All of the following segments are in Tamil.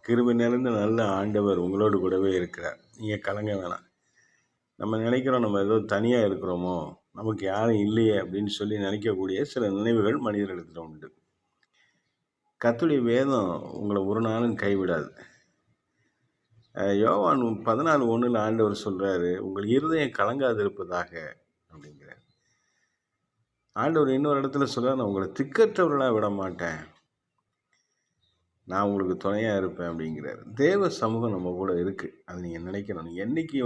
கிருபை நிறைந்த நல்ல ஆண்டவர் உங்களோடு கூடவே இருக்கிறார். நீங்கள் கலங்க வேணாம். நம்ம நினைக்கிறோம் நம்ம ஏதோ தனியாக இருக்கிறோமோ, நமக்கு யாரும் இல்லையே அப்படின்னு சொல்லி நினைக்கக்கூடிய சில நினைவுகள் மனிதர்களிடத்தில் உண்டு. கர்த்தருடைய வேதம் உங்களை ஒரு நாளும் கைவிடாது. யோவான் 14:1 ஆண்டவர் சொல்றாரு, உங்கள் இருதயம் கலங்காது இருப்பதாக அப்படிங்கிறார். ஆண்டவர் இன்னொரு இடத்துல சொல்றார், நான் உங்களை திக்கற்றவர்களா விட மாட்டேன், நான் உங்களுக்கு துணையாக இருப்பேன் அப்படிங்கிறார். தேவ சமூகம் நம்ம கூட இருக்குது. அது நீங்கள் நினைக்கணும். நீங்கள் என்றைக்கு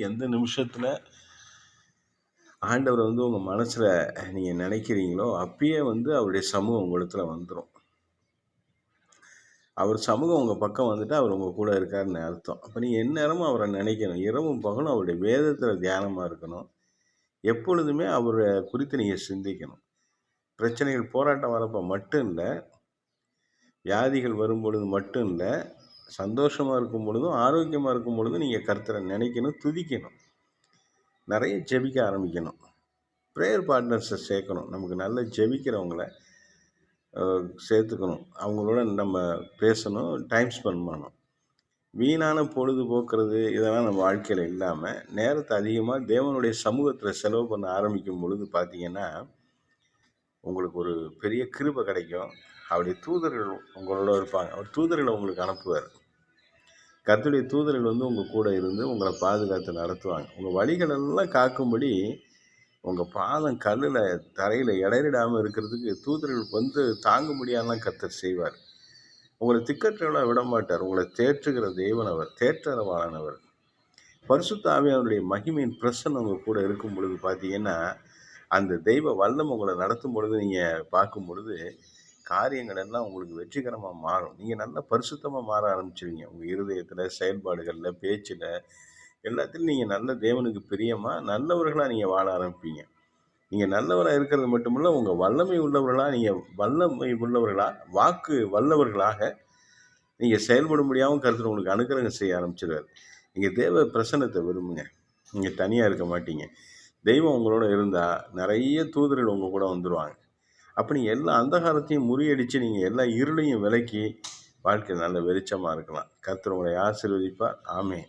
எந்த நிமிஷத்தில் ஆண்டவர் உங்கள் மனசில் நீங்கள் நினைக்கிறீங்களோ அப்பயே அவருடைய சமூகம் உங்களிடத்துல வந்துடும். அவர் சமூகம் உங்கள் பக்கம் வந்துட்டு அவர் உங்கள் கூட இருக்காருன்னு அர்த்தம். அப்போ நீங்கள் எந்நேரமும் அவரை நினைக்கணும். இரவும் பகலும் அவருடைய வேதத்தில் தியானமாக இருக்கணும். எப்பொழுதுமே அவரை குறித்து நீங்கள் சிந்திக்கணும். பிரச்சனைகள் போராட்டம் வரப்போ மட்டும் இல்லை, வியாதிகள் வரும் பொழுது மட்டும் இல்லை, சந்தோஷமாக இருக்கும் பொழுதும் ஆரோக்கியமாக இருக்கும் பொழுதும் நீங்கள் கர்த்தரை நினைக்கணும், துதிக்கணும், நிறைய ஜெபிக்க ஆரம்பிக்கணும், ப்ரேயர் பார்ட்னர்ஸை சேர்க்கணும். நமக்கு நல்ல ஜெபிக்கிறவங்கள சேர்த்துக்கணும். அவங்களோட நம்ம பேசணும், டைம் ஸ்பெண்ட் பண்ணணும். வீணான பொழுதுபோக்குறது இதெல்லாம் நம்ம வாழ்க்கையில் இல்லாமல் நேரத்தை அதிகமாக தேவனுடைய சமூகத்தில் செலவு பண்ண ஆரம்பிக்கும் பொழுது பார்த்தீங்கன்னா உங்களுக்கு ஒரு பெரிய கிருபை கிடைக்கும். அவருடைய தூதர்கள் உங்களோட இருப்பாங்க. அவர் தூதர்களை உங்களுக்கு அனுப்புவார். கர்த்தருடைய தூதர்கள் உங்கள் கூட இருந்து உங்களை பாதுகாத்து நடத்துவாங்க. உங்கள் வழிகளெல்லாம் காக்கும்படி உங்கள் பாதம் கல்லில் தரையில் இடையிடாமல் இருக்கிறதுக்கு தூதர்கள் தாங்க முடியாதெல்லாம் கர்த்தர் செய்வார். உங்களை திக்கற்றவர்களாக விட மாட்டார். உங்களை தேற்றுகிற தேவன் அவர், தேற்றரவாளனவர். பரிசுத்த ஆவியானவருடைய மகிமையின் பிரசன்னம் உங்கள் கூட இருக்கும் பொழுது பார்த்தீங்கன்னா அந்த தெய்வ வல்லம் உங்களை நடத்தும் பொழுது நீங்கள் பார்க்கும் பொழுது காரியங்கள் எல்லாம் உங்களுக்கு வெற்றிகரமாக மாறும். நீங்கள் நல்லா பரிசுத்தமாக மாற ஆரம்பிச்சிருவீங்க. உங்கள் இருதயத்தில், செயல்பாடுகளில், பேச்சில், எல்லாத்துலையும் நீங்கள் நல்ல தேவனுக்கு பிரியமாக நல்லவர்களாக நீங்கள் வாழ ஆரம்பிப்பீங்க. நீங்கள் நல்லவராக இருக்கிறது மட்டுமில்லை, உங்கள் வல்லமை உள்ளவர்களாக வாக்கு வல்லவர்களாக நீங்கள் செயல்படும்படியாகவும் கர்த்தர் உங்களுக்கு அனுக்கிரகம் செய்ய ஆரம்பிச்சிடுவார். நீங்கள் தேவ பிரசன்னத்தை விரும்புங்க. நீங்கள் தனியாக இருக்க மாட்டீங்க. தெய்வம் உங்களோட இருந்தால் நிறைய தூதர்கள் உங்கள் கூட வந்துடுவாங்க. அப்போ நீங்கள் எல்லா அந்தகாரத்தையும் முறியடித்து நீங்கள் எல்லா இருளையும் விலக்கி வாழ்க்கை நல்ல வெளிச்சமாக இருக்கலாம். கர்த்தர் உங்களை ஆசீர்வதிப்பார். ஆமென்.